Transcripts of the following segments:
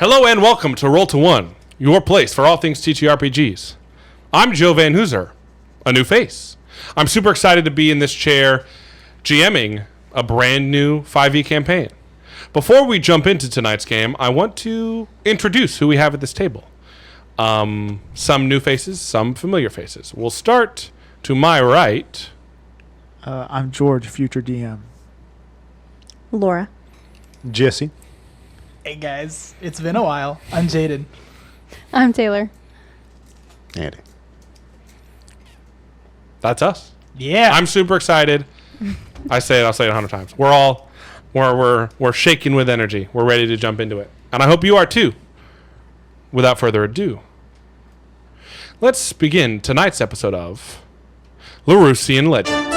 Hello and welcome to Roll to One, your place for all things TTRPGs. I'm Joe Van Hooser, a new face. I'm super excited to be in this chair GMing a brand new 5e campaign. Before we jump into tonight's game, I want to introduce who we have at this table. Some new faces, some familiar faces. We'll start to my right. I'm George, future DM. Laura. Jesse. Hey guys, it's been a while. I'm Jaden. I'm Taylor. Andy. That's us. Yeah. I'm super excited. I'll say it 100 times. We're shaking with energy. We're ready to jump into it. And I hope you are too. Without further ado, let's begin tonight's episode of Laruusian Legends.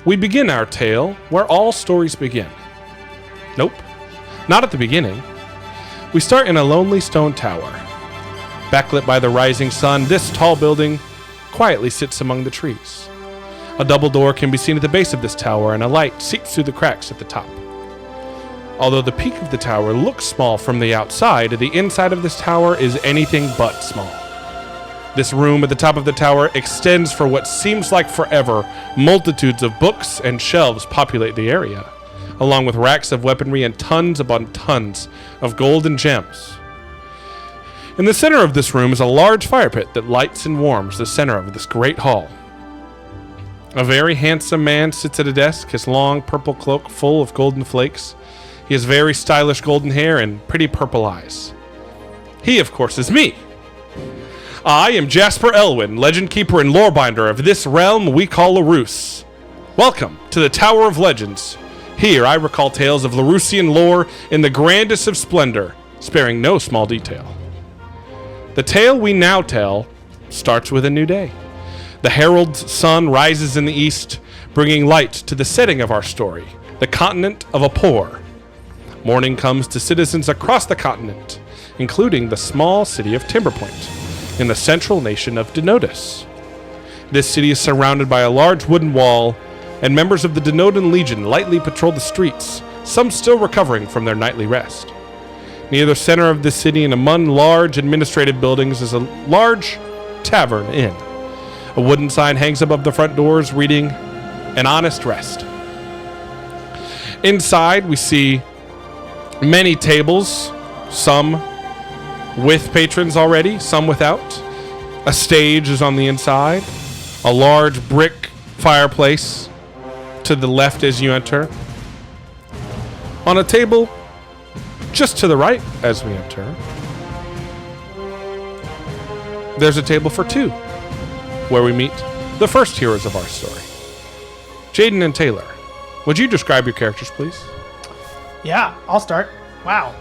We begin our tale where all stories begin. Nope, not at the beginning. We start in a lonely stone tower. Backlit by the rising sun, this tall building quietly sits among the trees. A double door can be seen at the base of this tower, and a light seeps through the cracks at the top. Although the peak of the tower looks small from the outside, the inside of this tower is anything but small. This room at the top of the tower extends for what seems like forever. Multitudes of books and shelves populate the area, along with racks of weaponry and tons upon tons of gold and gems. In the center of this room is a large fire pit that lights and warms the center of this great hall. A very handsome man sits at a desk, his long purple cloak full of golden flakes. He has very stylish golden hair and pretty purple eyes. He, of course, is me. I am Jasper Elwyn, legend keeper and lorebinder of this realm we call Laruus. Welcome to the Tower of Legends. Here I recall tales of Laruusian lore in the grandest of splendor, sparing no small detail. The tale we now tell starts with a new day. The herald's sun rises in the east, bringing light to the setting of our story, the continent of Apor. Morning comes to citizens across the continent, including the small city of Timberpoint, in the central nation of Denotus. This city is surrounded by a large wooden wall, and members of the Denotan Legion lightly patrol the streets, some still recovering from their nightly rest. Near the center of the city and among large administrative buildings is a large tavern inn. A wooden sign hangs above the front doors reading, "An Honest Rest." Inside we see many tables, some with patrons already, some without. A stage is on the inside. A large brick fireplace to the left as you enter. On a table just to the right as we enter, there's a table for two, where we meet the first heroes of our story. Jaden and Taylor, would you describe your characters, please? Yeah, I'll start. Wow.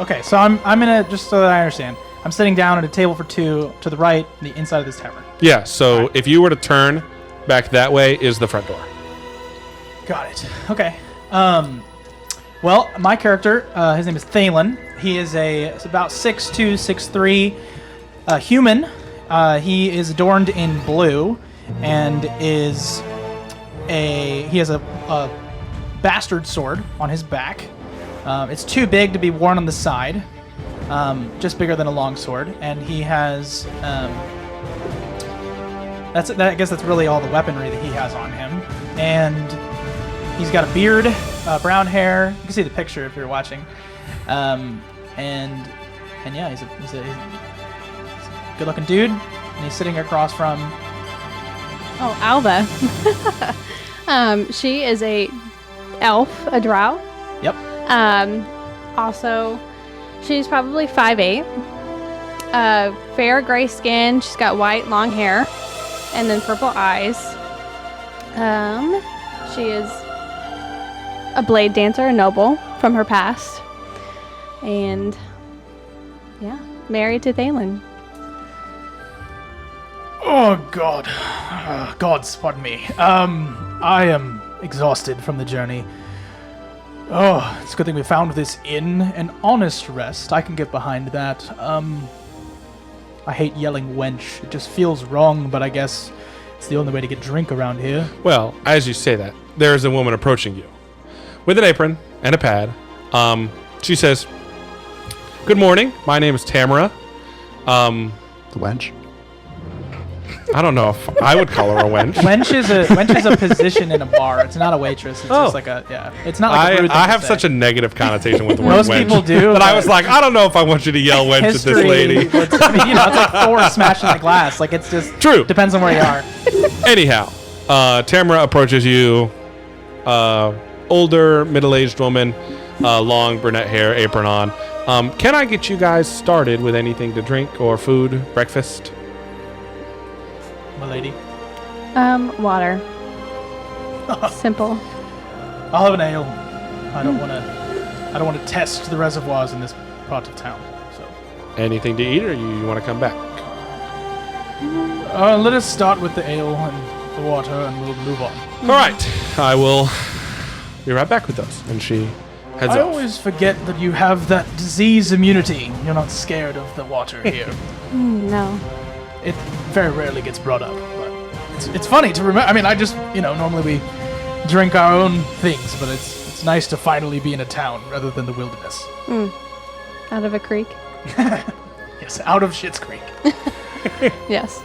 Okay, so I'm in a, just so that I understand, I'm sitting down at a table for two to the right, the inside of this tavern. Yeah, so Right. if you were to turn back that way is the front door. Got it. Okay. Well, my character, his name is Thalen. He is it's about 6'2", 6'3", human. He is adorned in blue, and he has a bastard sword on his back. It's too big to be worn on the side, just bigger than a long sword, and he has. I guess that's really all the weaponry that he has on him, and he's got a beard, brown hair. You can see the picture if you're watching, and yeah, he's a good-looking dude, and he's sitting across from. Oh, Alba. She is a elf, a drow. Yep. Also, she's probably 5'8". Fair gray skin. She's got white long hair, and then purple eyes. She is a blade dancer, a noble from her past, and yeah, married to Thalen. Oh God, gods, pardon me. I am exhausted from the journey. Oh, it's a good thing we found this inn, an honest rest. I can get behind that. I hate yelling wench. It just feels wrong, but I guess it's the only way to get drink around here. Well, as you say that, there is a woman approaching you with an apron and a pad. She says, "Good morning. My name is Tamara." The wench. I don't know if I would call her a wench. Wench is a position in a bar. It's not a waitress. It's just like a It's not like a rude thing I to have say. such a negative connotation with the word Most wench. people do, But I but- was like, I don't know if I want you to yell wench at this lady. I mean, you know, it's like Thor smashing the glass. Like it's just True. depends on where you are. Anyhow, Tamara approaches you. Older, middle-aged woman, long brunette hair, apron on. Can I get you guys started with anything to drink or food, breakfast? My lady, Water. Simple. I'll have an ale. I don't want to test the reservoirs in this part of town. So Anything to eat, or you want to come back? let us start with the ale and the water, and we'll move on. All right. I will be right back with those. And she heads I off. always forget that you have that disease immunity. You're not scared of the water here. No. It very rarely gets brought up, but it's funny to remember. I mean, I just, normally we drink our own things, but it's nice to finally be in a town rather than the wilderness. Out of a creek. Yes, out of Schitt's Creek. Yes.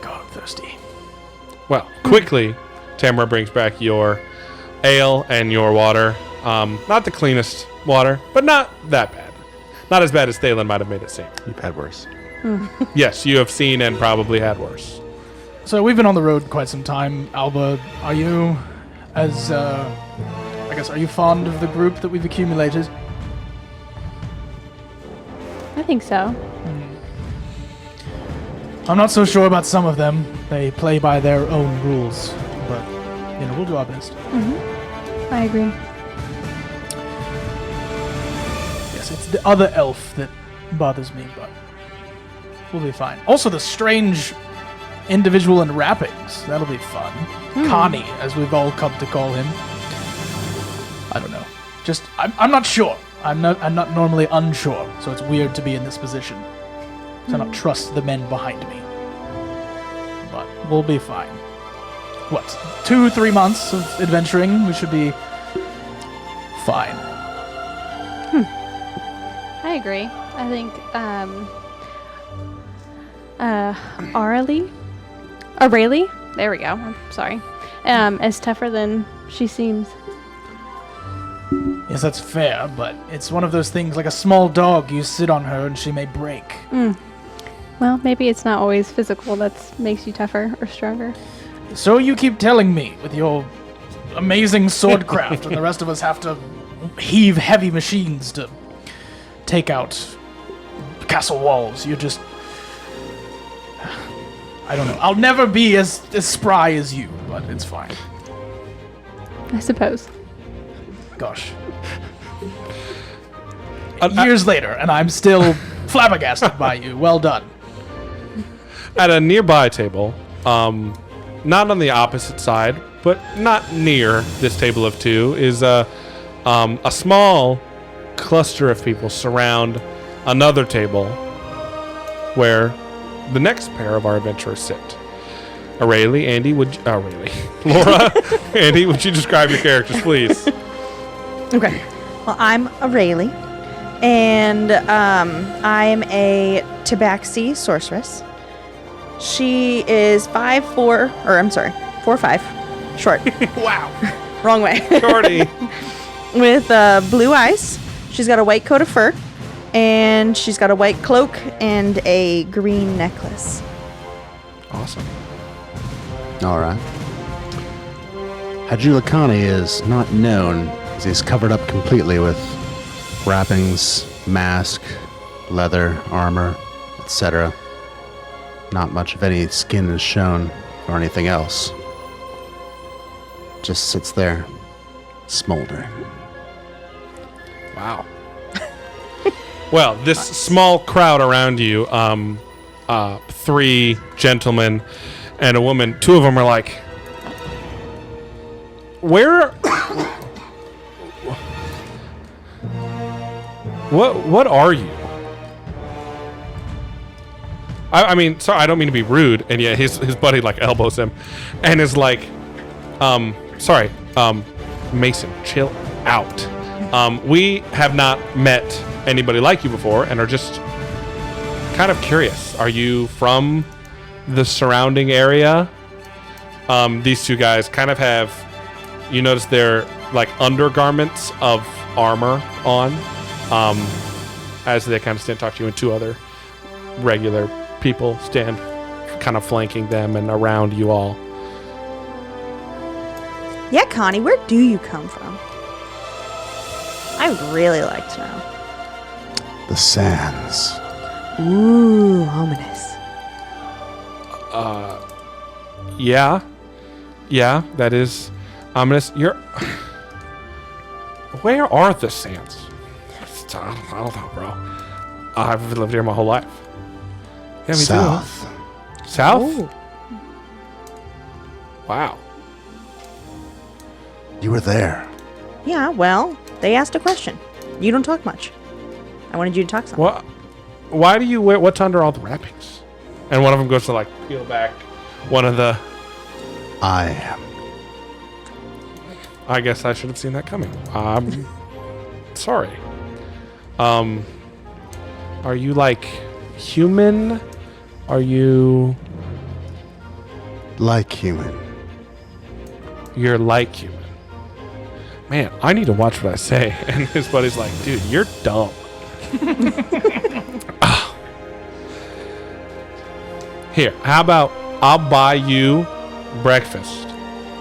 God, I'm thirsty. Well, quickly, Tamara brings back your ale and your water. Not the cleanest water, but not that bad. Not as bad as Thalen might have made it seem. You've had worse. Yes, you have seen and probably had worse. So we've been on the road quite some time. Alba, are you are you fond of the group that we've accumulated? I think so. I'm not so sure about some of them. They play by their own rules, but we'll do our best. I agree. Yes, it's the other elf that bothers me, but we'll be fine. Also, the strange individual in wrappings. That'll be fun. Connie, as we've all come to call him. I don't know. I'm not sure. I'm not normally unsure, so it's weird to be in this position. So I don't trust the men behind me. But we'll be fine. What? 2-3 months of adventuring, we should be fine. I agree. I think Aurelie, there we go. I'm sorry. Is tougher than she seems. Yes, that's fair, but it's one of those things like a small dog. You sit on her and she may break. Well, maybe it's not always physical that makes you tougher or stronger. So you keep telling me with your amazing swordcraft, and the rest of us have to heave heavy machines to take out castle walls. You're just... I don't know. I'll never be as spry as you, but it's fine. I suppose. Gosh. Years later, and I'm still flabbergasted by you. Well done. At a nearby table, not on the opposite side, but not near this table of two, is a small cluster of people surround another table where the next pair of our adventurers sit. Aurelie, Laura, Andy, would you describe your characters, please? Okay. Well, I'm Aurelie, and I'm a Tabaxi sorceress. She is 4'5", short. Wow. Wrong way. Shorty. With blue eyes. She's got a white coat of fur, and she's got a white cloak and a green necklace. Awesome. All right. Hajulakani is not known as he's covered up completely with wrappings, mask, leather, armor, etc. Not much of any skin is shown or anything else. Just sits there, smoldering. Wow. Well, this small crowd around you, 3 gentlemen and a woman, 2 of them are like, where... what are you? I mean, sorry, I don't mean to be rude. And yeah, his buddy like elbows him, and is like, sorry, Mason, chill out. We have not met anybody like you before, and are just kind of curious. Are you from the surrounding area? These two guys kind of have, you notice their like undergarments of armor on, as they kind of stand talk to you, and two other regular people stand kind of flanking them and around you all. Yeah, Connie, where do you come from? I would really like to know. The sands. Ooh, ominous. Yeah, that is ominous. Where are the sands? I don't know, bro. I've lived here my whole life. Yeah, me South. too. South? Ooh. Wow. You were there. Yeah, well, they asked a question. You don't talk much. I wanted you to talk something. What? Why do you wear? What's under all the wrappings? And one of them goes to like peel back one of the. I am. I guess I should have seen that coming. I'm sorry. Are you like human? Are you? Like human. You're like human. Man, I need to watch what I say. And his buddy's like, dude, you're dumb. Ah. Here, how about I'll buy you breakfast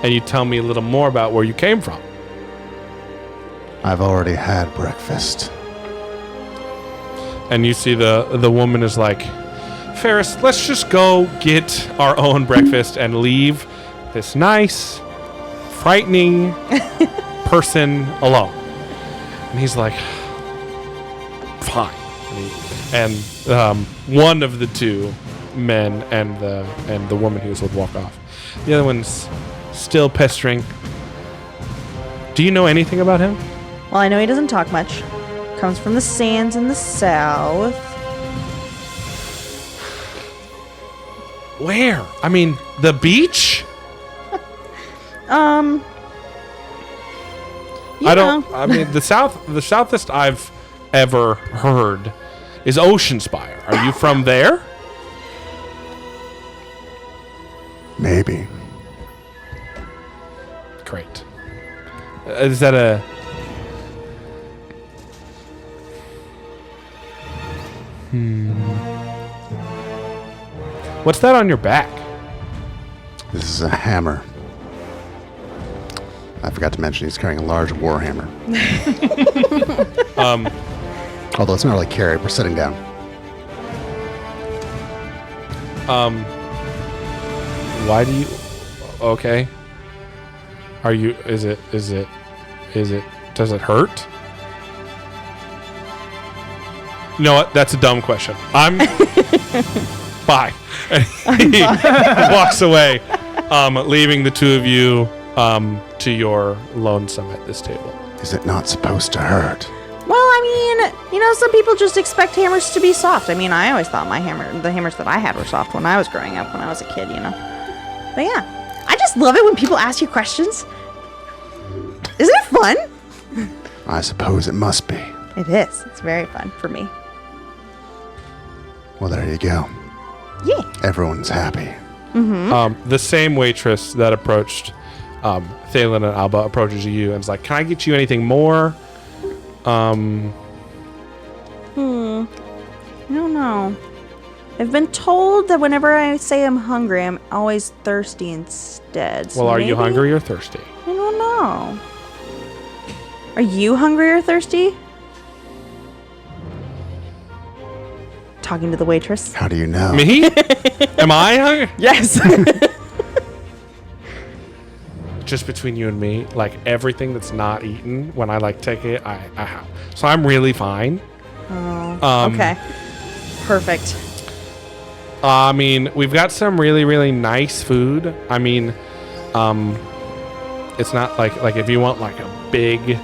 and you tell me a little more about where you came from. I've already had breakfast. And you see the woman is like, Ferris, let's just go get our own breakfast and leave this nice, frightening person alone. And he's like, fine. And one of the two men and the woman he was with walk off. The other one's still pestering. Do you know anything about him? Well, I know he doesn't talk much. Comes from the sands in the south. Where? I mean, the beach? You I don't. know. I mean, the southest I've ever heard is Oceanspire. Are you from there? Maybe. Great. Is that a? What's that on your back? This is a hammer. I forgot to mention he's carrying a large war hammer. Although it's not really carried, we're sitting down. Why do you? Okay. Are you? Is it? Does it hurt? You know what? That's a dumb question. I'm. Bye. And he walks away, leaving the two of you to your lonesome at this table. Is it not supposed to hurt? Well, I mean, some people just expect hammers to be soft. I mean, I always thought the hammers that I had were soft when I was growing up, when I was a kid, But yeah, I just love it when people ask you questions. Isn't it fun? I suppose it must be. It is. It's very fun for me. Well, there you go. Yeah. Everyone's happy. The same waitress that approached Thalen and Alba approaches you and is like, "Can I get you anything more?" I don't know. I've been told that whenever I say I'm hungry, I'm always thirsty instead. So Well, are you maybe- hungry or thirsty? I don't know. Are you hungry or thirsty? Talking to the waitress. How do you know? Me? Am I hungry? Yes. Just between you and me, like everything that's not eaten, when I like take it, I have. So I'm really fine. Okay. Perfect. I mean, we've got some really, really nice food. I mean, it's not like if you want like a big,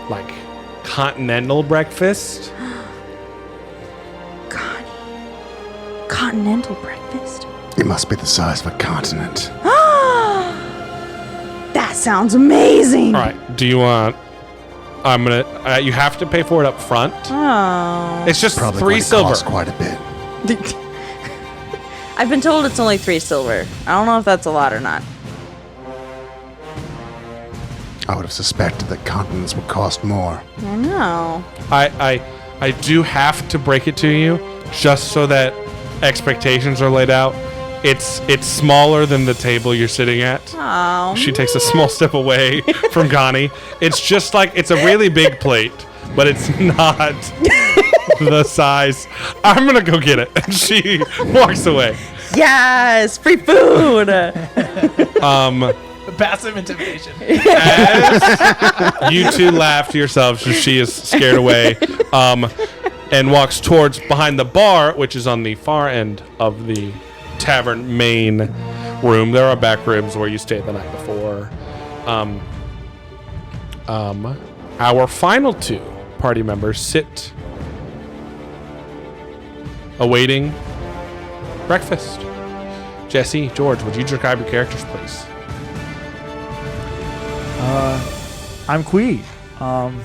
like continental breakfast. Connie, continental breakfast? It must be the size of a continent. That sounds amazing. All right. Do you want? I'm gonna. You have to pay for it up front. Oh. It's just Probably 3 going to silver. cost quite a bit. I've been told it's only 3 silver. I don't know if that's a lot or not. I would have suspected that continents would cost more. I know. I do have to break it to you, just so that expectations are laid out. It's smaller than the table you're sitting at. Oh. She takes a small step away from Ghani. It's just like, it's a really big plate, but it's not the size. I'm gonna go get it. And she walks away. Yes, free food. Passive intimidation. As you two laugh to yourselves as she is scared away, and walks towards behind the bar, which is on the far end of the tavern main room. There are back rooms where you stayed the night before. Our final 2 party members sit awaiting breakfast. Jesse, George, would you describe your characters, please? I'm Quee. I'm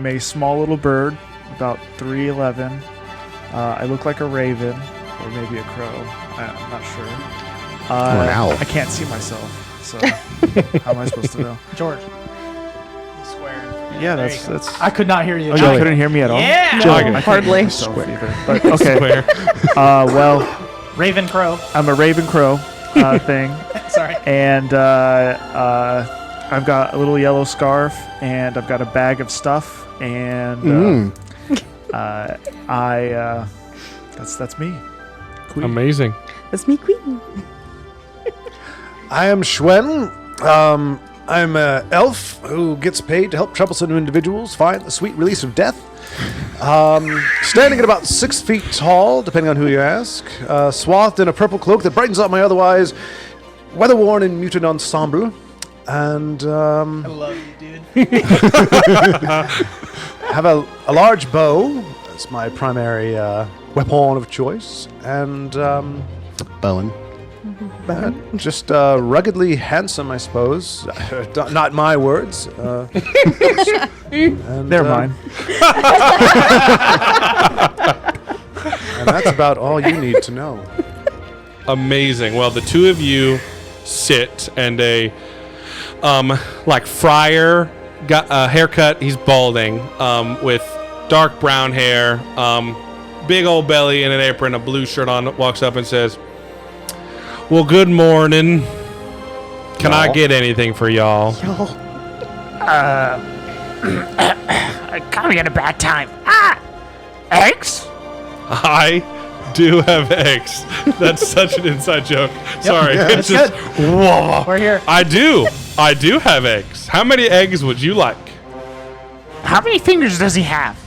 a small little bird, about 3'11". I look like a raven, or maybe a crow. I'm not sure. Or an owl. I can't see myself, so how am I supposed to know? George. Square. Yeah, There that's you go. that's. I could not hear you. Oh, you couldn't hear me at all. Yeah. No, I couldn't hardly. hear myself either. But okay. Square. Well, Raven Crow. I'm a raven crow thing, Sorry. and I've got a little yellow scarf, and I've got a bag of stuff, and that's me. Queen. Amazing. That's me, Queen. I am Schwen. I'm an elf who gets paid to help troublesome individuals find the sweet release of death. Standing at about 6 feet tall, depending on who you ask. Swathed in a purple cloak that brightens up my otherwise weather-worn and muted ensemble. And I love you, dude. have a large bow. That's my primary weapon of choice. And Bowen. just ruggedly handsome, I suppose. Not my words. And, They're mine. And that's about all you need to know. Amazing. Well, the 2 of you sit, and a like friar got a haircut. He's balding, with dark brown hair, big old belly and an apron, a blue shirt on, walks up and says, "Well, good morning. Can I get anything for y'all?" I caught me at a bad time. Eggs? I do have eggs. That's such an inside joke. Sorry. Yeah, it's that's just, whoa. We're here. I do have eggs. How many eggs would you like? How many fingers does he have?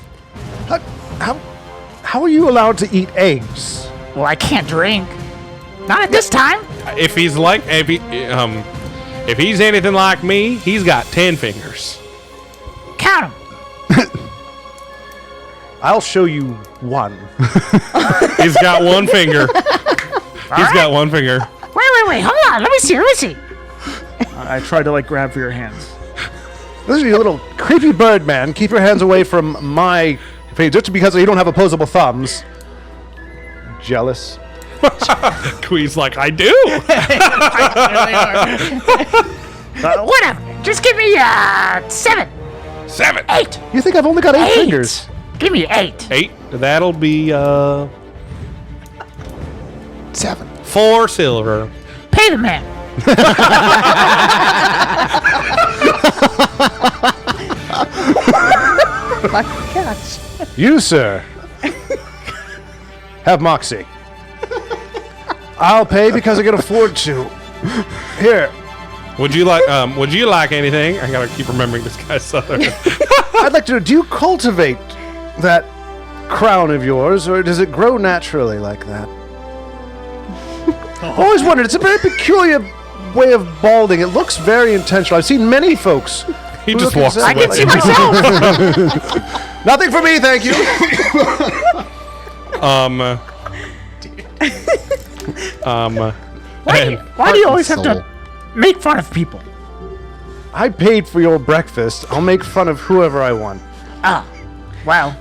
How are you allowed to eat eggs? Well, I can't drink. Not at this time. If he's anything like me, he's got 10 fingers. Count them. I'll show you one. He's got 1 finger. He's got 1 finger. Wait. Hold on. Let me see. I tried to grab for your hands. Listen, you little creepy bird man. Keep your hands away from my face just because you don't have opposable thumbs. Jealous. Queen's like, I do. Whatever. Just give me 7. 7. 8. You think I've only got 8 fingers? Give me 8. 8. That'll be 7. 4 silver. Pay the man. My gosh. You, sir, have moxie. I'll pay because I can afford to. Here, Would you like anything? I gotta keep remembering this guy's southern. I'd like to know, do you cultivate that crown of yours, or does it grow naturally like that? I've always wondered. It's a very peculiar way of balding. It looks very intentional. I've seen many folks. He who just look walks exactly I can see like- myself. Nothing for me, thank you. Why do you always have to make fun of people? I paid for your breakfast. I'll make fun of whoever I want. Ah, wow.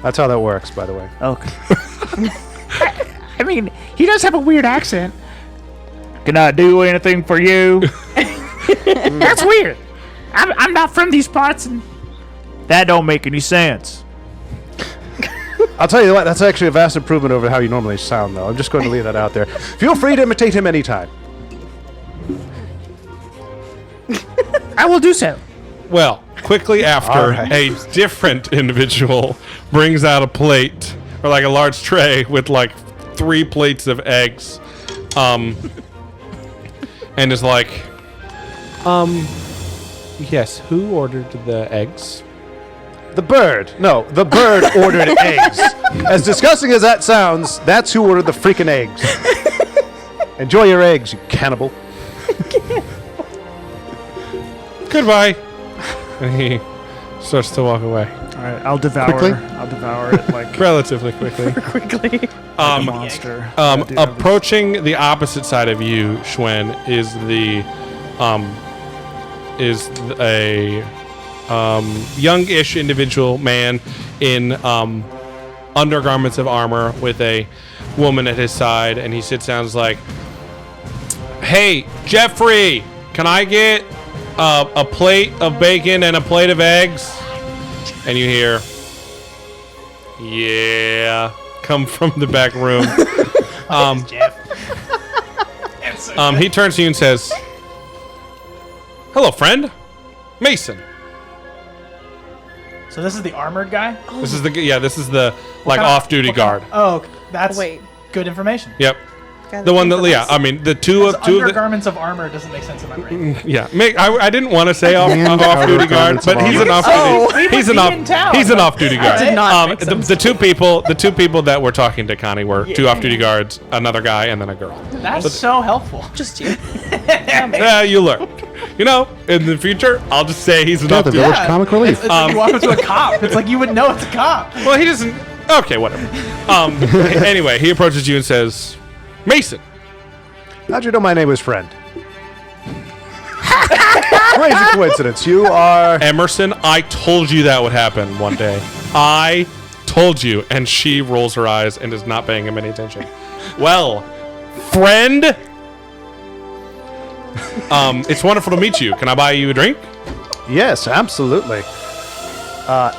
That's how that works, by the way. Okay. I mean, he does have a weird accent. Can I do anything for you? That's weird. I'm not from these parts, and that don't make any sense. I'll tell you what, that's actually a vast improvement over how you normally sound, though. I'm just going to leave that out there. Feel free to imitate him anytime. I will do so. Well, quickly after, All right. a different individual brings out a plate or like a large tray with like 3 plates of eggs, and is like, yes, who ordered the eggs? The bird. No, the bird ordered eggs. As disgusting as that sounds, that's who ordered the freaking eggs. Enjoy your eggs, you cannibal. Goodbye. And he starts to walk away All right, I'll devour. Quickly? I'll devour it like relatively quickly. Quickly. a monster. I do have this- Approaching the opposite side of you, Schwen, is a youngish individual man in undergarments of armor with a woman at his side, and he sits down and is like, "Hey, Jeffrey, can I get a plate of bacon and a plate of eggs?" And you hear, "Yeah," come from the back room. He turns to you and says, "Hello, friend, Mason." So this is the armored guy? This is the like What kind of- off-duty what kind guard. of- oh, that's Wait. good information. Yep. The one that, yeah, I mean, the two of the, Undergarments of armor doesn't make sense in my brain. yeah. I didn't want to say off-duty guard, garments of but he's armor. an off-duty. We He's would an be in town, off. He's an but- off-duty guard. Did not make sense. The two people that were talking to Connie were 2 off-duty guards, another guy, and then a girl. That's so helpful. Just you. Yeah, you learn. You know, in the future, I'll just say he's an Yeah, the off-duty. village comic relief. It's like you walk up to a cop. It's like you would know it's a cop. Well, he doesn't. Okay, whatever. Anyway, he approaches you and says, "Mason." How'd you know my name was Friend? Crazy coincidence. You are... Emerson, I told you that would happen one day. I told you. And she rolls her eyes and is not paying him any attention. Well, friend, it's wonderful to meet you. Can I buy you a drink? Yes, absolutely.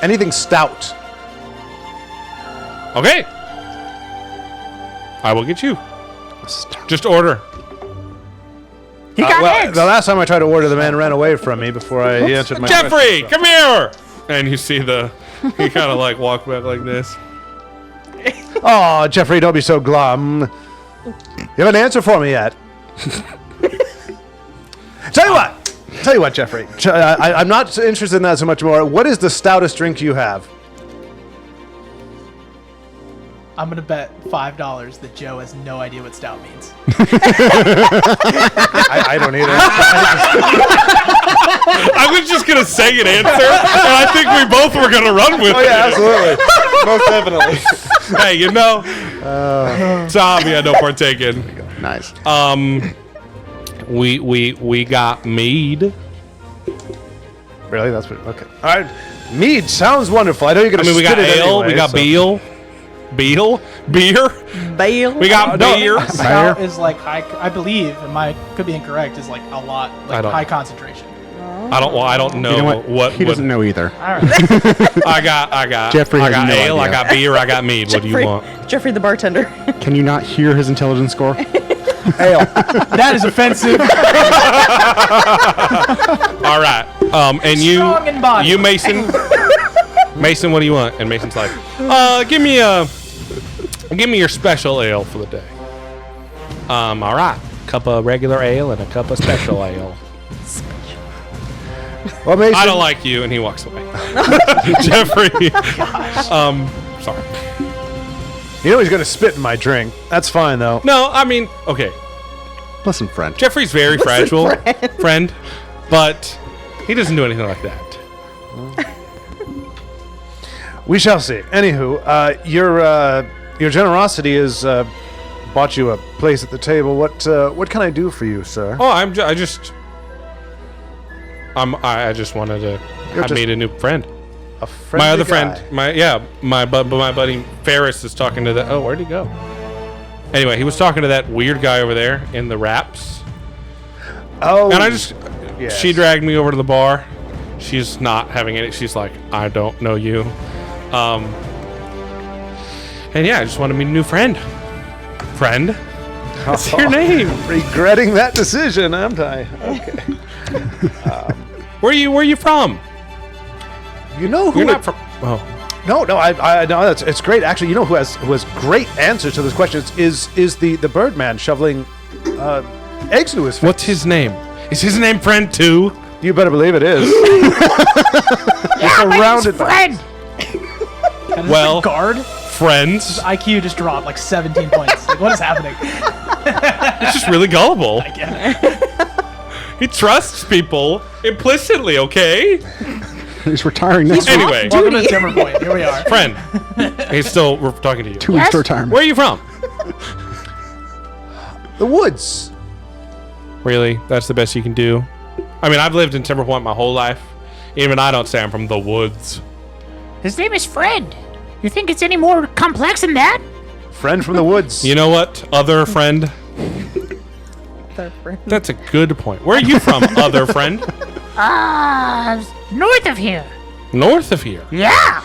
Anything stout. Okay. I will get you. Just order. He got eggs. The last time I tried to order, the man ran away from me before he answered my Jeffrey, question. come here. And you see he kind of like walk back like this. Oh, Jeffrey, don't be so glum. You haven't answered for me yet. Tell you what, Jeffrey. I'm not interested in that so much more. What is the stoutest drink you have? I'm gonna bet $5 that Joe has no idea what stout means. I don't either. I was just going to say an answer, and I think we both were going to run with it. absolutely. Most definitely. Hey, you know, it's a hobby I don't partake in. Nice. We got mead. Really? That's what... Okay. All right. Mead sounds wonderful. I know you're going to We got spit it ale. anyway, We got so- beer. Bail. We got beer. Stout is like high. I believe, and could be incorrect, is like a lot, I like don't- high concentration. I don't know You know what? He doesn't know either. All right. I got Jeffrey I has got no ale. I idea. got beer. I got mead. What do you want? Jeffrey the bartender. Can you not hear his intelligence score? Ale. That is offensive. All right. And Strong in body. you Mason. Mason, what do you want? And Mason's like, give me your special ale for the day. All right. Cup of regular ale and a cup of special ale. Well, Mason, I don't like you, and he walks away. Jeffrey. Sorry. you know he's going to spit in my drink. That's fine, though. No, I mean, okay. Listen, friend. Jeffrey's very fragile, friend, but he doesn't do anything like that. We shall see. Anywho, your generosity is bought you a place at the table. What can I do for you, sir? Oh, I just wanted to. I made a new friend. A friendly My other guy. friend, my buddy Ferris is talking to that. Oh, where'd he go? Anyway, he was talking to that weird guy over there in the wraps, Oh, and I just yes. she dragged me over to the bar. She's not having it. She's like, I don't know you, and yeah, I just want to meet a new friend. Friend, what's your name? regretting that decision, aren't I? Okay. Where are you from? You know who? You're not from. Oh. No, I no, it's great. Actually, you know who has great answers to this question is the Birdman shoveling eggs into his face. What's his name? Is his name Friend too? You better believe it is. Surrounded by Well, Guard? friends. IQ just dropped like 17 points. Like, what is happening? He's just really gullible. I get it. He trusts people implicitly. Okay. He's retiring next week. Anyway, Welcome to Timber Point. Here we are. friend. We're talking to you. 2 weeks to retirement. Where are you from? the woods. Really? That's the best you can do? I mean, I've lived in Timber Point my whole life. Even I don't say I'm from the woods. His name is Fred. You think it's any more complex than that? Friend from the woods. You know what, other friend? That's a good point. Where are you from, other friend? North of here. North of here. Yeah.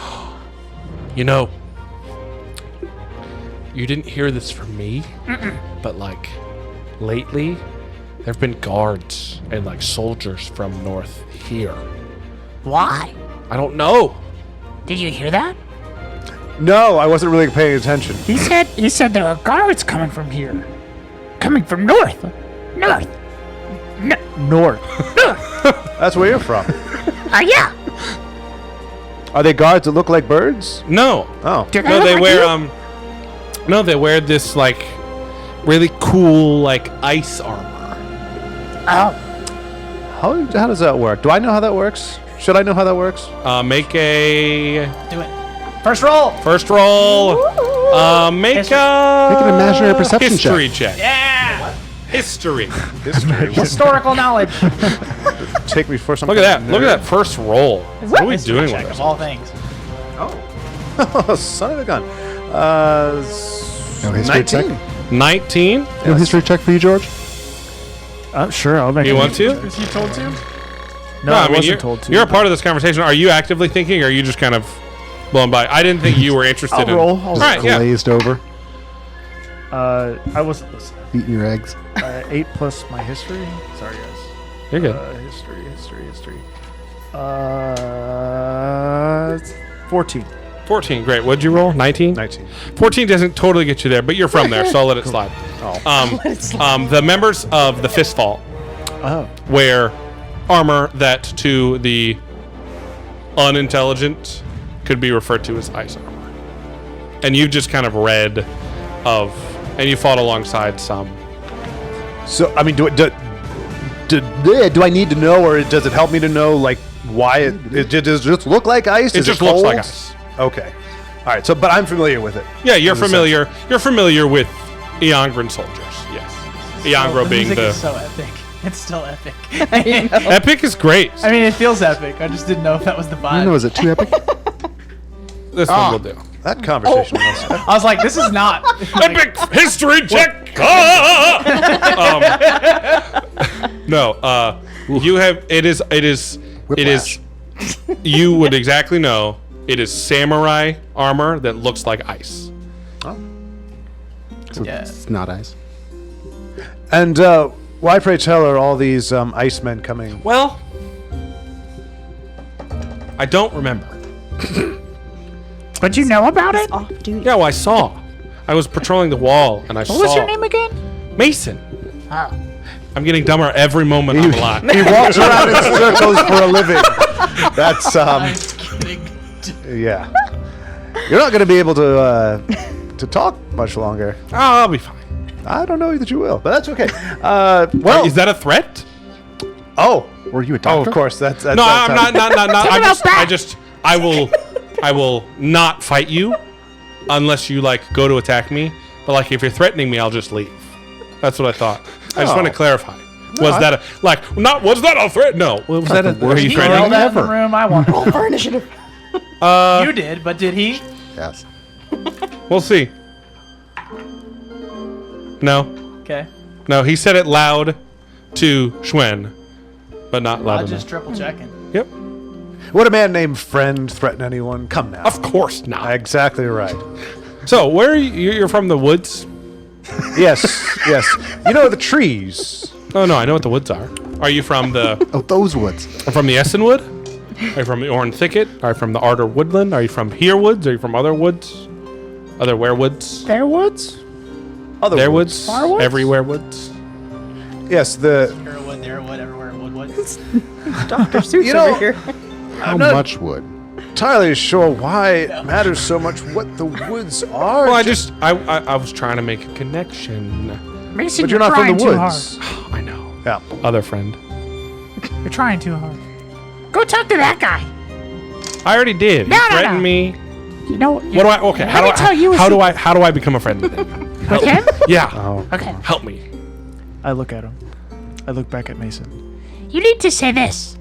You know, you didn't hear this from me, but like lately, there have been guards and like soldiers from north here. Why? I don't know. Did you hear that? No, I wasn't really paying attention. He said there are guards coming from here. Coming from north. North. North. That's where you're from. Yeah. Are they guards that look like birds? No. Oh. Do No, look they like wear you? no, they wear this like really cool like ice armor. Oh. How does that work? Do I know how that works? Should I know how that works? Make a Do it. First roll. first roll. Make History. a Make an imaginary perception history check. Yeah. History. History. Historical knowledge. Take me for some. Look at that. Look at that first roll. What are we History doing check with of this? all things. Oh, son of a gun. No history 19. check? 19. No history check for you, George? Sure, I'll make You it. want to? Is he told to? No, I mean, wasn't you're, told to. You're a part of this conversation. Are you actively thinking, or are you just kind of blown by? I didn't think you were interested I'll in. roll. All right, yeah. Glazed over, I wasn't listening. eating your eggs. 8 plus my history. Sorry, guys. You're good. History. 14. 14. Great. What'd you roll? 19. 19. 14 doesn't totally get you there, but you're from there, so I'll let it slide. The members of the Fistfall Oh. wear armor that to the unintelligent could be referred to as ice armor. And you've just kind of read of, and you fought alongside some. So, I mean, do I need to know, or does it help me to know, like, why it does it just look like ice? It Is just looks cold? like ice. Okay. All right. So, but I'm familiar with it. Yeah, you're In a familiar. You're familiar with Eongran soldiers. Yes. Eongro the being music the is so epic. It's still epic. epic is great. I mean, it feels epic. I just didn't know if that was the I don't know, vibe. is it too epic? This one will do. That conversation was. I was like, this is not. Epic history check. No. You have. It is. You would exactly know. It is samurai armor that looks like ice. So Yeah. it's not ice. And why, pray tell, are all these icemen coming? Well, I don't remember. But you know about it? Off duty. Yeah, well, I saw. I was patrolling the wall and I saw. What was your name again? Mason. Oh. I'm getting dumber every moment I'm alive. He walks around in circles for a living. That's yeah. You're not going to be able to talk much longer. Oh, I'll be fine. I don't know that you will, but that's okay. Well, Is that a threat? oh, Were you a oh, doctor? of course. That's No, I'm not. about I will not fight you unless you like go to attack me But like, if you're threatening me, I'll just leave. That's what I thought. I just want to Oh. clarify. Was that a threat? No. Was that a? Are you He threatening yelled me? that in the room. I want to. For initiative. You did, but did he? Yes. We'll see. No. Okay. No, he said it loud to Schwen, but not loud I'm enough. just triple checking. Yep. Would a man named Friend threaten anyone? Come now. Of course not. Exactly right. So, where are you? You're from the woods? Yes, yes. You know the trees. Oh, no, I know what the woods are. Are you from the Oh, those woods. from the Essenwood? Are you from the Orn Thicket? Are you from the Ardor Woodland? Are you from here woods? Are you from other woods? Other werewoods? Their woods? Other Their woods. woods? Our woods? Everywhere woods? Yes, the. Here wood, there wood, everywhere wood. Dr. Seuss You know- over here. How not- much wood? Entirely sure why it matters so much what the woods are. Well, I was trying to make a connection. Mason, But you're not from trying the too woods. I know. Yeah. Other friend. hard. You're trying too hard. Go talk to that guy. I already did. No, He no, threatened no. me. You know. What do I? Okay. Let me tell you. How do I become a friend with him? With him? Yeah. Oh, Okay. Help me. I look at him. I look back at Mason. You need to say this.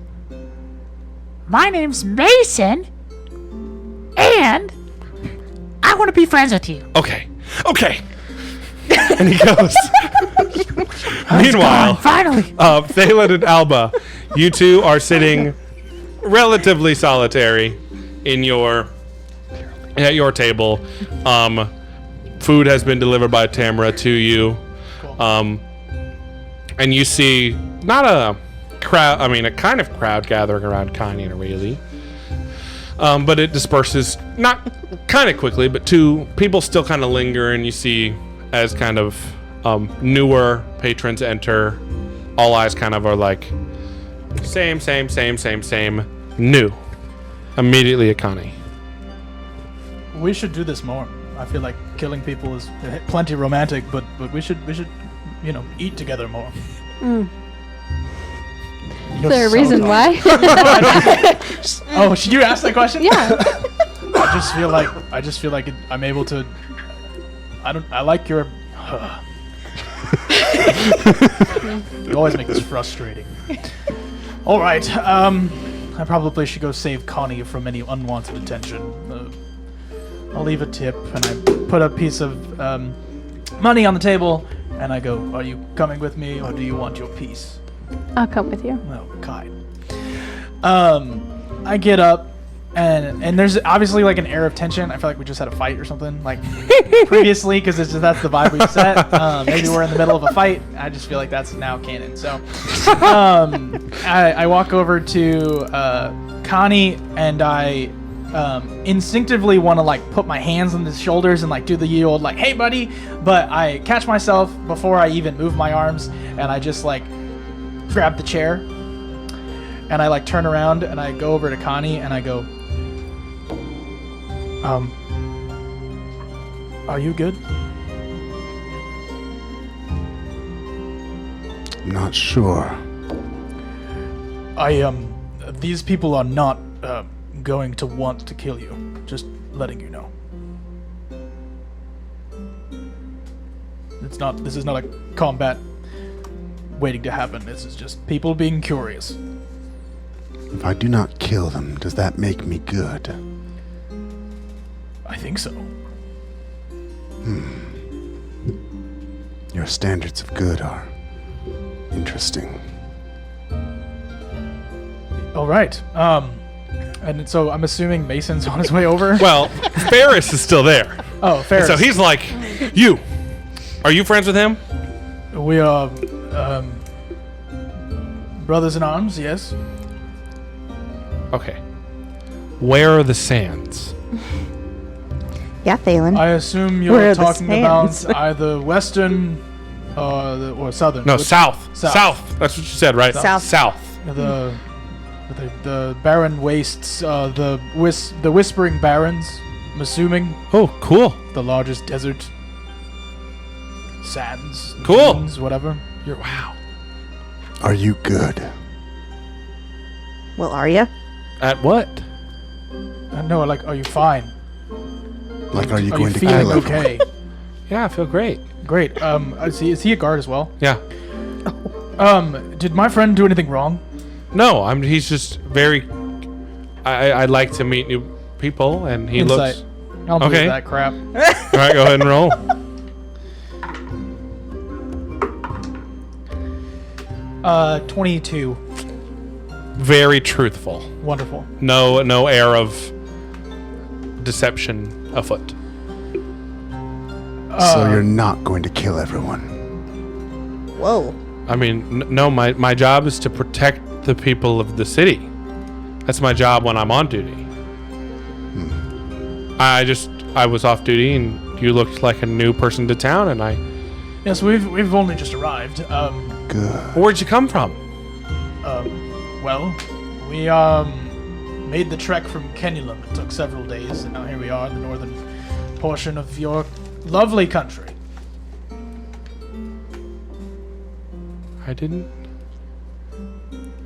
My name's Mason, and I want to be friends with you. Okay. And he goes. Meanwhile, Finally. Thalen and Alba, you two are sitting relatively solitary at your table. Food has been delivered by Tamara to you. And you see not a crowd, a kind of crowd gathering around Connie and Aurelie. But it disperses, not kind of quickly, but two people still kind of linger, and you see as kind of newer patrons enter, all eyes kind of are like, same, new. Immediately at Connie. We should do this more. I feel like killing people is plenty romantic, but we should eat together more. Is there a reason why? Oh, should you ask that question? Yeah. I just feel like I'm able to. I like your. You always make this frustrating. All right. I probably should go save Connie from any unwanted attention. I'll leave a tip, and I put a piece of money on the table, and I go, "Are you coming with me, or do you want your piece?" I'll come with you. Oh, kind. I get up, and there's obviously like an air of tension. I feel like we just had a fight or something, like previously, because that's the vibe we've set. Maybe we're in the middle of a fight. I just feel like that's now canon. So, I walk over to Connie, and I instinctively want to like put my hands on his shoulders and like do the old like, "Hey, buddy," but I catch myself before I even move my arms, and I just like grab the chair, and I like turn around and I go over to Connie and I go, "Are you good?" not sure. These people are not going to want to kill you. Just letting you know. This is not a combat waiting to happen. This is just people being curious. If I do not kill them, does that make me good? I think so. Your standards of good are interesting. All right. And so I'm assuming Mason's on his way over. Well, Ferris is still there. Oh, fair. So he's like, you. Are you friends with him? We are brothers in arms. Yes. Okay. Where are the sands? Yeah, Thalen. I assume Where you're are the talking sands? about either western or southern. No, Which- south. South. South. That's what you said, right? South. South. The barren wastes, the Whispering Barrens. I'm assuming Oh, cool. the largest desert. Sands. Cool. Dunes, whatever. Wow. Are you good? Well, are you? At what? No, like, are you fine? Like, are you Are going you to feeling kill everyone? okay? Yeah, I feel great. Great. Is he a guard as well? Yeah. Did my friend do anything wrong? No, he's just very. I like to meet new people, and he Insight. looks. I'll believe Okay. that crap. All right, go ahead and roll. Uh, 22. Very truthful. Wonderful. No air of deception afoot. So you're not going to kill everyone. Whoa. I mean, no. My job is to protect the people of the city. That's my job when I'm on duty. I was off duty, and you looked like a new person to town, and I. Yes, we've only just arrived. Good. Where'd you come from? Well, we made the trek from Kenulum. It took several days, and now here we are in the northern portion of your lovely country. I didn't.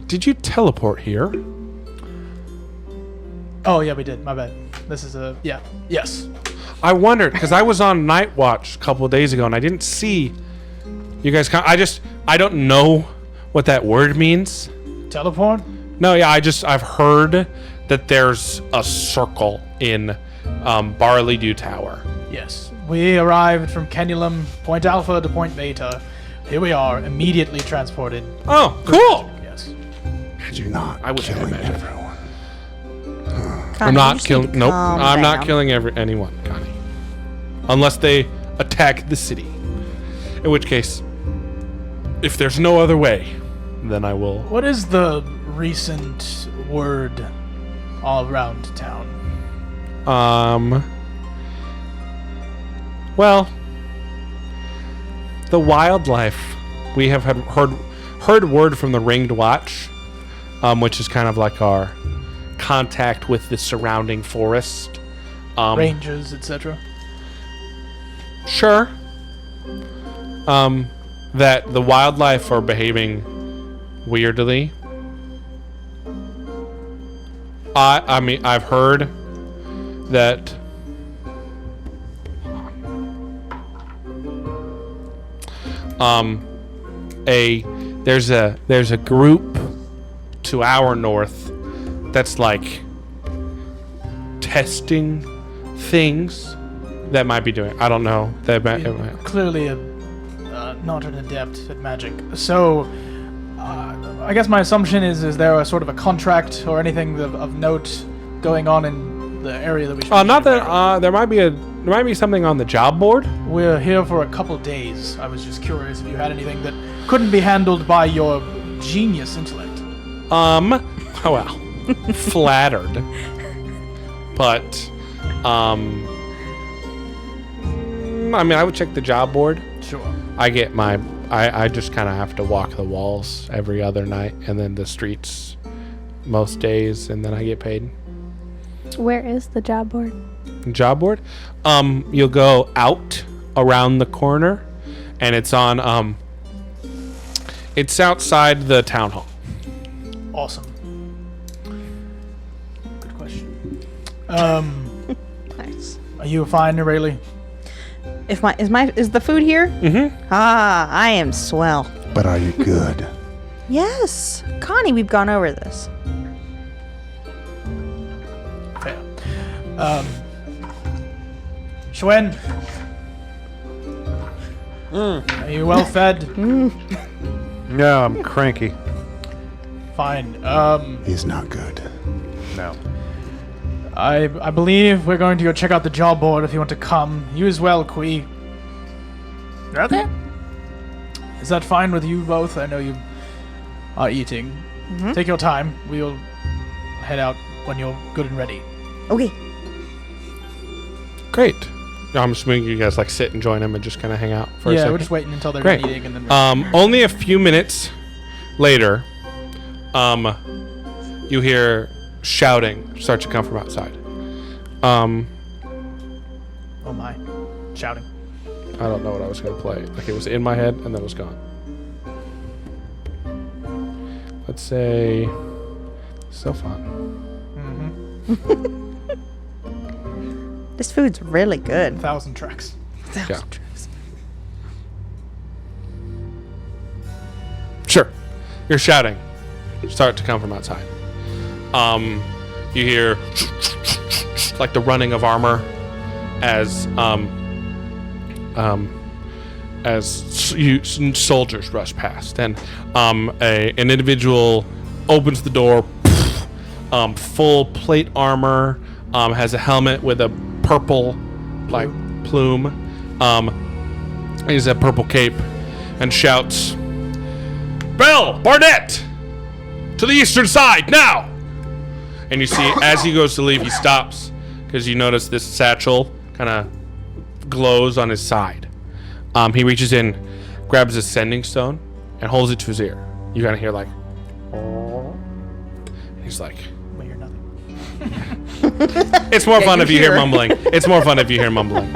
Did you teleport here? Oh yeah, we did. My bad. This is yes. I wondered because I was on night watch a couple of days ago and I didn't see you guys come. I don't know what that word means. Teleport? No, yeah, I've heard that there's a circle in Barley Dew Tower. Yes. We arrived from Kenulum, Point Alpha to Point Beta. Here we are, immediately transported. Oh, cool! Yes. You're not I wish I killing had magic. everyone. Connie, I'm you not just need killing. to Nope, calm I'm not down. killing anyone, Connie, unless they attack the city. In which case, if there's no other way, then I will. What is the recent word all around town? Well, the wildlife. We have heard word from the Ringed Watch, which is kind of like our contact with the surrounding forest. Ranges, etc. Sure. That the wildlife are behaving weirdly. I mean, I've heard that. There's a group to our north that's like testing things that might be doing. I don't know. Clearly not an adept at magic. So, I guess my assumption is there a sort of a contract or anything of note going on in the area that we should be Not aware that of? there might be something on the job board. We're here for a couple days. I was just curious if you had anything that couldn't be handled by your genius intellect. Oh well, flattered. But I mean, I would check the job board. Sure. I get I just kind of have to walk the walls every other night, and then the streets most days, and then I get paid. Where is the job board? Job board? You'll go out around the corner, and it's on it's outside the town hall. Awesome. Good question. Nice. Are you fine, Rayleigh? Is the food here? Mm-hmm. Ah, I am swell. But are you good? Yes. Connie, we've gone over this. Fair. Schwen. Are you well fed? No, I'm cranky. Fine. He's not good. No. I believe we're going to go check out the job board if you want to come. You as well, Kui. Okay. Is that fine with you both? I know you are eating. Take your time. We'll head out when you're good and ready. Okay. Great. I'm assuming you guys like sit and join them and just kind of hang out for a Yeah, second. we're just waiting until they're Great. done eating and then. Only a few minutes later, you hear shouting start to come from outside. Oh my, shouting. I don't know what I was gonna play. Like it was in my head and then it was gone. Let's say, so fun. This food's really good. 1,000 tracks. Yeah. Sure. You're shouting. Start to come from outside. You hear like the running of armor as soldiers rush past, and an individual opens the door, full plate armor, has a helmet with a purple like plume, he's a purple cape, and shouts, "Bell, Barnett, to the eastern side now!" And you see, as he goes to leave, he stops because you notice this satchel kind of glows on his side. He reaches in, grabs a sending stone, and holds it to his ear. You kind of hear like, he's like, We hear nothing. it's more fun if you hear mumbling. It's more fun if you hear mumbling.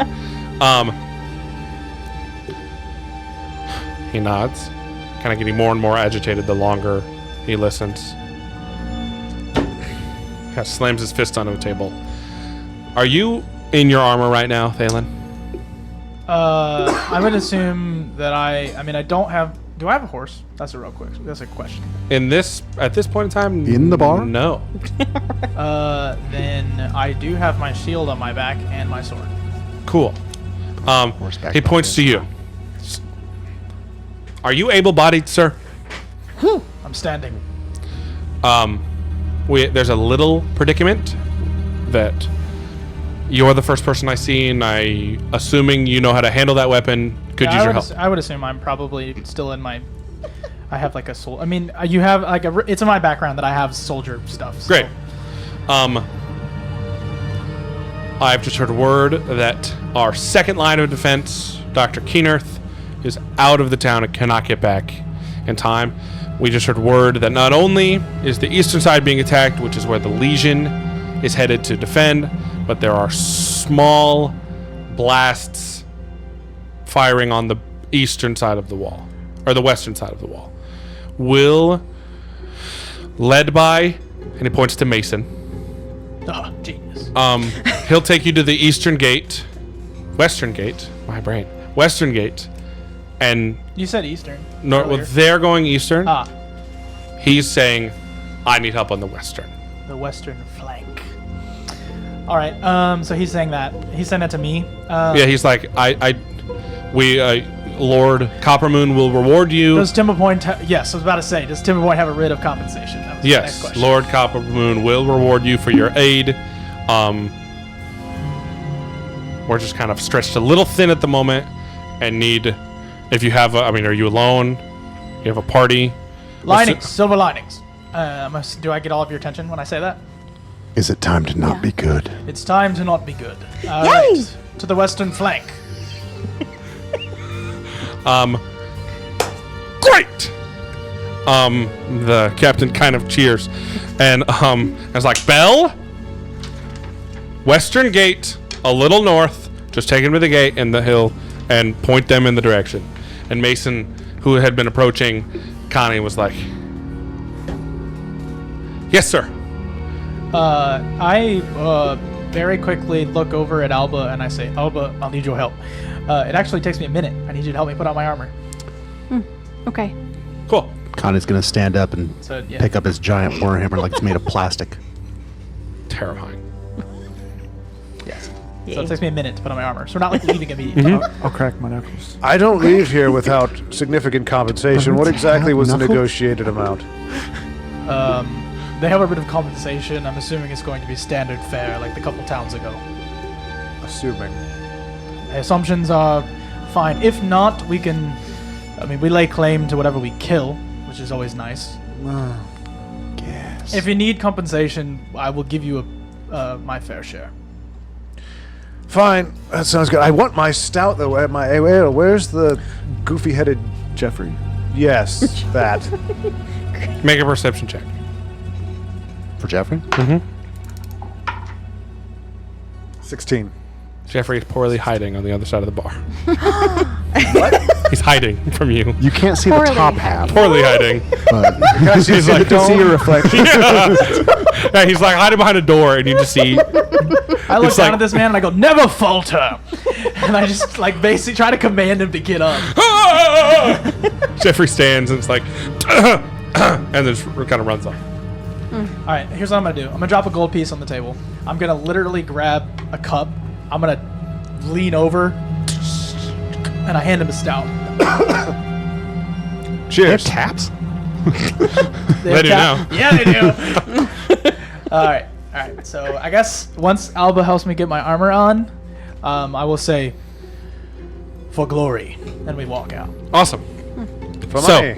He nods, kind of getting more and more agitated the longer he listens. Kind of slams his fist onto a table. Are you in your armor right now, Thalen? I would assume that I mean, I don't have. Do I have a horse? That's a question. At this point in time, In the bar? No. Then I do have my shield on my back and my sword. Cool. Horseback He points to you. Are you able-bodied, sir? I'm standing. There's a little predicament that you're the first person I see, and assuming you know how to handle that weapon, could use your help. I would assume I'm probably still in my. I have like a soul. I mean, you have like it's in my background that I have soldier stuff. So. Great. I've just heard word that our second line of defense, Dr. Keenerth, is out of the town and cannot get back in time. We just heard word that not only is the eastern side being attacked, which is where the Legion is headed to defend, but there are small blasts firing on the eastern side of the wall, or the western side of the wall. Led by, and he points to Mason. Oh, genius. He'll take you to the western gate, and You said Eastern. they're going eastern. Ah, He's saying, I need help on the western. the western flank. All right. So he's saying that. He's saying that to me. Yeah, he's like, Lord Coppermoon will reward you. Does Timberpoint? Yes, I was about to say. Does Timberpoint have a writ of compensation? That was the next Yes, question. Lord Coppermoon will reward you for your aid. We're just kind of stretched a little thin at the moment, and need, if you have, are you alone? You have a party? Linings, silver linings. Do I get all of your attention when I say that? Is it time to not be good? It's time to not be good. All Yay! right, to the western flank. Great! The captain kind of cheers, and I was like, Bell, western gate, a little north, just take him to the gate in the hill, and point them in the direction. And Mason, who had been approaching Connie, was like, yes, sir. I very quickly look over at Alba and I say, Alba, I'll need your help. It actually takes me a minute. I need you to help me put on my armor. Okay. Cool. Connie's gonna stand up and So, yeah. pick up his giant warhammer like it's made of plastic. Terrifying. Yes. So it takes me a minute to put on my armor. So we're not like leaving immediately. I'll crack my knuckles. I don't leave here without significant compensation. What exactly was the Knuckle? negotiated amount? They have a bit of compensation. I'm assuming it's going to be standard fare like the couple towns ago. Assuming. Assumptions are fine. If not, we can. I mean, we lay claim to whatever we kill, which is always nice. Yes. If you need compensation, I will give you my fair share. Fine, that sounds good. I want my stout though. Where's the goofy-headed Jeffrey. Yes, that. Make a perception check. For Jeffrey? 16. Jeffrey is poorly hiding on the other side of the bar. He's hiding from you. You can't see the Poorly top hiding. half. Poorly hiding. But He's like, You can see your reflection. yeah, he's like hiding behind a door, and you just see. I look It's down like- at this man and I go, never falter. And I just like basically try to command him to get up. Jeffrey stands and it's like, and then just kind of runs off. All right, here's what I'm gonna do. I'm gonna drop a gold piece on the table. I'm gonna literally grab a cup. I'm gonna lean over, and I hand him a stout. Cheers. Taps? They do now. Yeah, they do. All right. So I guess once Alba helps me get my armor on, I will say, "For glory," and we walk out. Awesome. For So- money.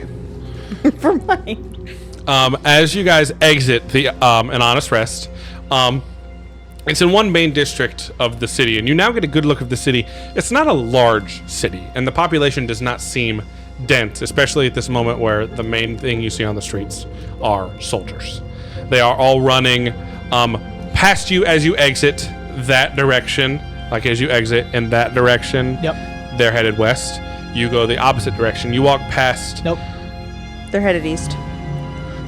For mine. As you guys exit the an honest rest, it's in one main district of the city, and you now get a good look of the city. It's not a large city, and the population does not seem dense, especially at this moment where the main thing you see on the streets are soldiers. They are all running past you as you exit that direction, like as you exit in that direction. Yep. They're headed west. You go the opposite direction. You walk past. Nope. They're headed east.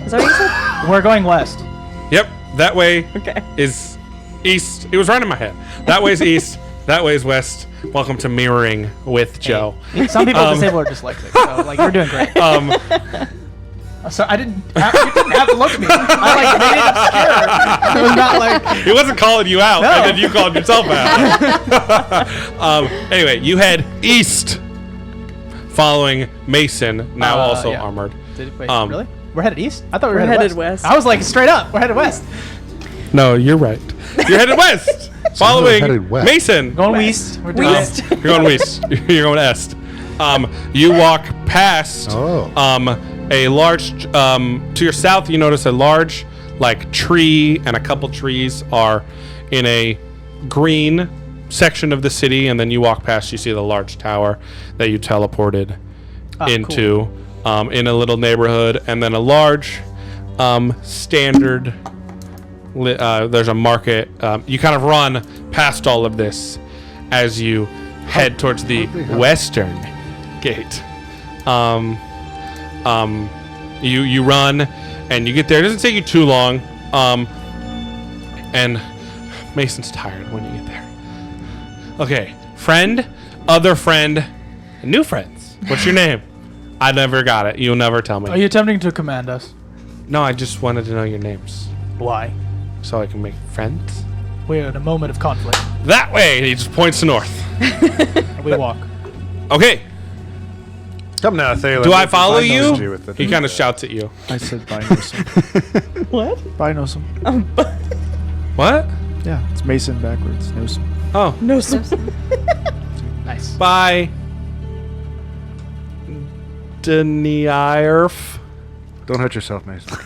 Is that what you said? We're going west. Yep, that way Okay. is east. It was right in my head. That way's east. That way's west. Welcome to Mirroring with Joe. Some people disabled are dyslexic, so like you're doing great. So I didn't. You didn't have to look at me. I like made it obscure. It was not like. He wasn't calling you out, No. and then you called yourself out. Anyway, you head east, following Mason, now also yeah. armored. Wait, Um, really? We're headed east? I thought we were We're headed headed west. west. I was like straight up. We're headed west. No, you're right. You're headed west, following headed west. Mason. Going west. We're doing West. it. You're going west. You're going est. You walk past a large. To your south, you notice a large like tree, and a couple trees are in a green section of the city. And then you walk past, you see the large tower that you teleported into in a little neighborhood, and then a large standard. There's a market. You kind of run past all of this as you head towards the western gate. You run and you get there. It doesn't take you too long. And Mason's tired when you get there. Okay, friend, other friend, and new friends. What's your name? I never got it. You'll never tell me. Are you attempting to command us? No, I just wanted to know your names Why? so I can make friends. We're in a moment of conflict. That way. He just points to north. And we walk. Okay. Come now, Thalen. Do I follow you? With it. He kind of shouts at you. I said Binosum. What? Binosum. What? Yeah, it's Mason backwards. Nosum. Oh, No. Nice. bye. Deniarf. Don't hurt yourself, Mason.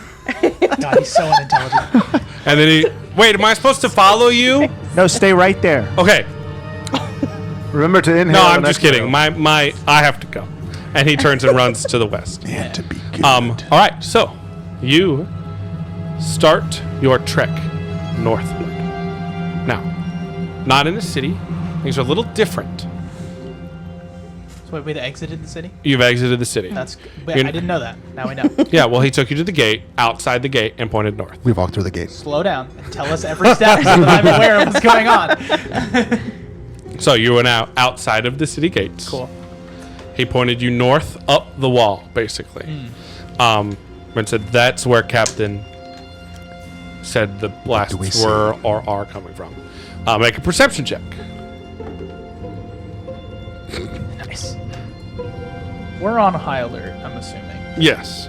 God, he's so unintelligent. And then he. Wait, am I supposed to follow you? No, stay right there. Okay. Remember to inhale. No, I'm and just exhale. kidding. I have to go. And he turns and runs to the west. And to be good. All right, so you start your trek northward. Now, not in the city. Things are a little different. So wait, we exited the city? You've exited the city. That's. Wait, You're- I didn't know that. Now we know. Yeah, well, he took you to the gate, outside the gate, and pointed north. We walked through the gate. Slow down and tell us every step so that I'm aware of what's going on. So you are now outside of the city gates. Cool. He pointed you north up the wall, basically. And said that's where Captain said the blasts do we see? were or are coming from. Make a perception check. Nice. We're on high alert, I'm assuming. Yes.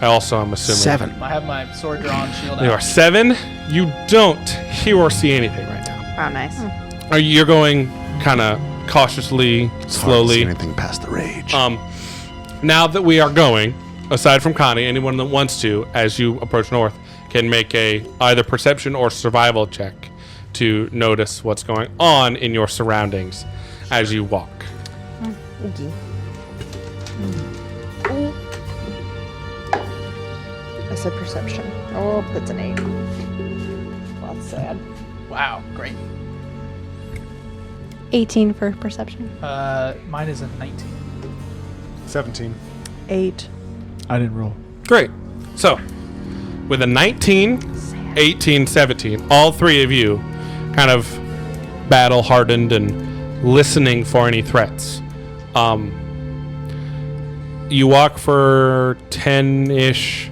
I also am assuming. 7. I have my sword drawn, shield You are out. 7. You don't hear or see anything right now. Oh, nice. You're going kind of cautiously, Hard to see slowly. anything past the rage. Now that we are going, aside from Connie, anyone that wants to, as you approach north, can make a either perception or survival check to notice what's going on in your surroundings as you walk. Okay. I said perception. Oh, that's an 8. Well, that's sad. Wow, great. 18 for perception. Mine is a 19. 17. 8. I didn't roll. Great. So, with a 19, 18, 17, all three of you kind of battle hardened and listening for any threats. You walk for 10-ish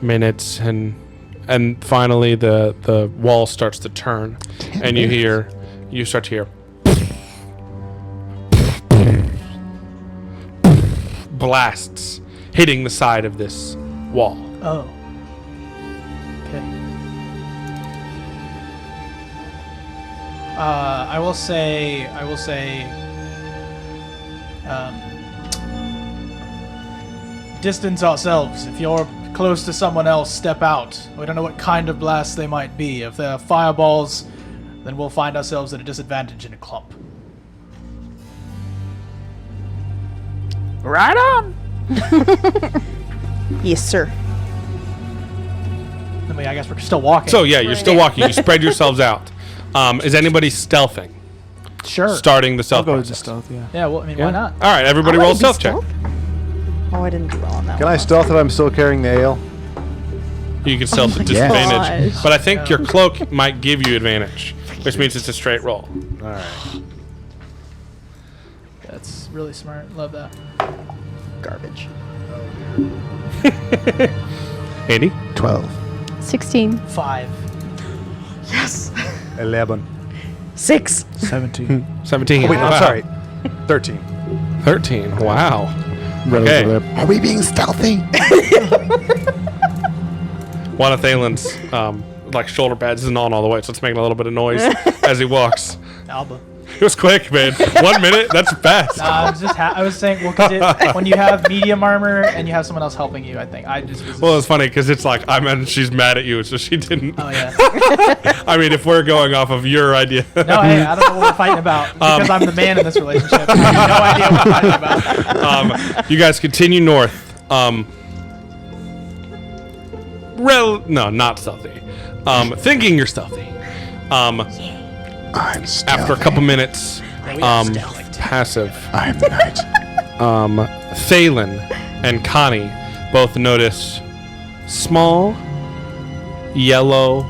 minutes, and finally the wall starts to turn, and you start to hear blasts hitting the side of this wall. Oh. Okay. I will say, distance ourselves. If you're close to someone else, step out. We don't know what kind of blasts they might be. If they're fireballs, then we'll find ourselves at a disadvantage in a clump. Right on. Yes, sir. I mean, I guess we're still walking. So yeah, you're still walking. You spread yourselves out. Is anybody stealthing? Sure. Starting the I'll stealth go with the process. stealth, yeah. Yeah, well, I mean, why not? All right, everybody I roll a wanna be stealth check. Oh, I didn't do well on that Can one. I stealth if I'm still carrying the ale? You can stealth at Yes. disadvantage, gosh. but I think your cloak might give you advantage, which means it's a straight roll. All right. That's really smart. Love that. Garbage. Andy? 12. 16. 5. Yes. 11. 6. 17. 17. Wait, Wow. I'm sorry. 13. 13. Wow. Rose Okay. lip. Are we being stealthy? One of Thalen's shoulder pads isn't on all the way, so it's making a little bit of noise as he walks. Alba. It was quick, man. 1 minute? That's fast. I was just I was saying, well, because when you have medium armor and you have someone else helping you, I think I just was. Well, it's funny because it's like, I meant she's mad at you, so she didn't. Oh yeah. I mean, if we're going off of your idea. No, hey, I don't know what we're fighting about because I'm the man in this relationship. I have no idea what we're fighting about. You guys continue north. No, not stealthy. Thinking you're stealthy. I'm stealthy. After a couple minutes, passive. I'm the knight. Thalen and Connie both notice small, yellow.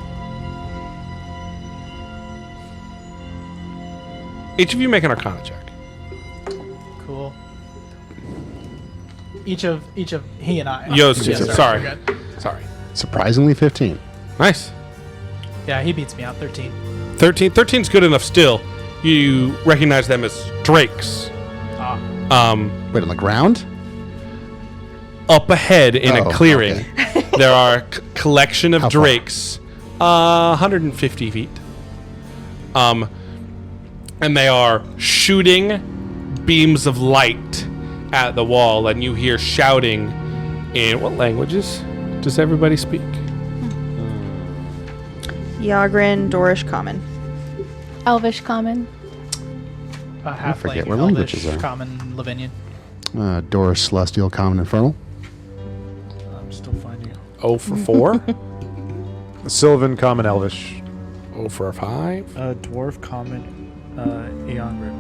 Each of you make an Arcana check. Cool. Each of he and I. Yo's Yeah, two. we're Sorry. good. Sorry. Surprisingly 15. Nice. Yeah, he beats me out 13. 13. 13's good enough still. You recognize them as drakes. Ah. Wait, on the ground? Up ahead in Oh, a clearing, there are a collection of How far? drakes, 150 feet. And they are shooting beams of light at the wall, and you hear shouting in what languages does everybody speak? Yagrin, Dorish, Common. Elvish common. Halfling, forget what Elvish, languages are. Common, Lavinian. Doris, Celestial, Common, Infernal. I'm still finding it. 0 for 4, Sylvan, Common, Elvish. 0 for 5, Dwarf, common, Eongrin.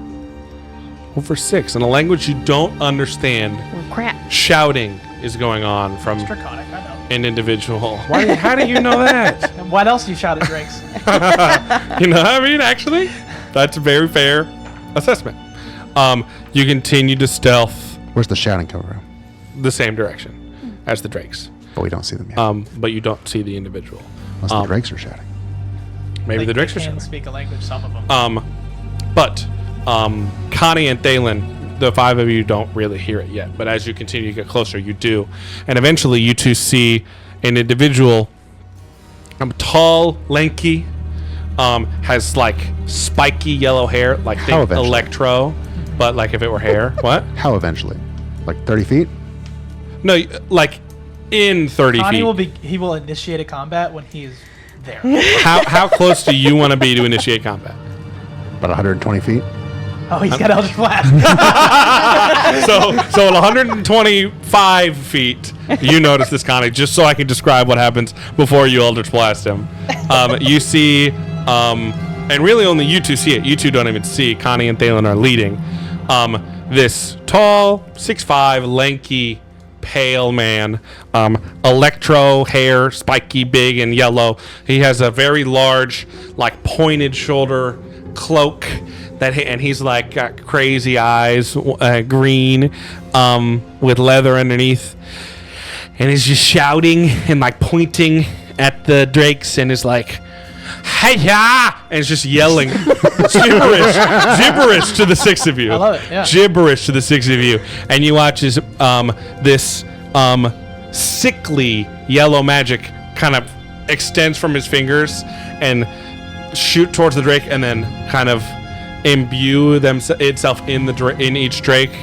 0 for 6. In a language you don't understand, Oh, crap. shouting is going on from It's Draconic, I know. an individual. How do you know that? And what else do you shout at drinks? You know what I mean? Actually, that's a very fair assessment. You continue to stealth Where's the shouting coming from? the same direction as the drakes, But we don't see them yet. but you don't see the individual. Unless the drakes are shouting. Maybe Like, the drakes are they can shouting. speak a language, some of them. But Connie and Thalen, the 5 of you don't really hear it yet. But as you continue to get closer, you do, and eventually you two see an individual. Tall, lanky, has like spiky yellow hair, like How think eventually? Electro, but like if it were hair. What? How eventually? Like 30 feet? No, like in 30 Connie feet. he will initiate a combat when he is there. How close do you want to be to initiate combat? About 120 feet? Oh, he's got Eldritch Blast. So at 125 feet, you notice this, Connie, just so I can describe what happens before you Eldritch Blast him. You see, and really only you two see it. You two don't even see. Connie and Thalen are leading. This tall, 6'5", lanky, pale man, electro hair, spiky, big, and yellow. He has a very large, like pointed shoulder cloak and he's like got crazy eyes, green, with leather underneath, and he's just shouting and like pointing at the drakes and is like, "Hey-ya!" and it's just yelling gibberish to the six of you. I love it, yeah. Gibberish to the six of you, and you watch as this sickly yellow magic kind of extends from his fingers and shoot towards the drake, and then kind of imbue itself in each drake.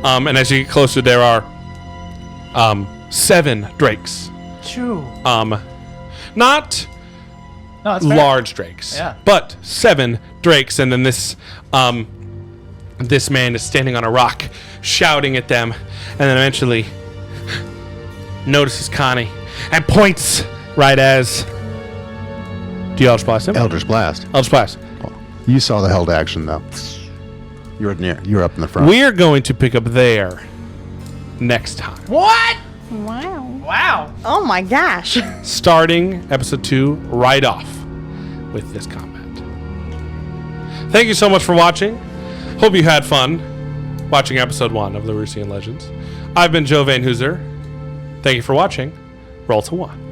And as you get closer, there are 7 drakes. Choo. Not No, that's fair. large drakes, Yeah. but 7 drakes, and then this man is standing on a rock, shouting at them, and then eventually notices Connie and points right as. Do you Eldritch Blast him? Eldritch Blast. Eldritch Blast. You saw the held action though. You're up in the front. We're going to pick up there next time. What? Wow. Wow. Oh my gosh. Starting episode 2 right off with this combat. Thank you so much for watching. Hope you had fun watching episode 1 of Laruusian Legends. I've been Joe Van Hooser. Thank you for watching. Roll to 1.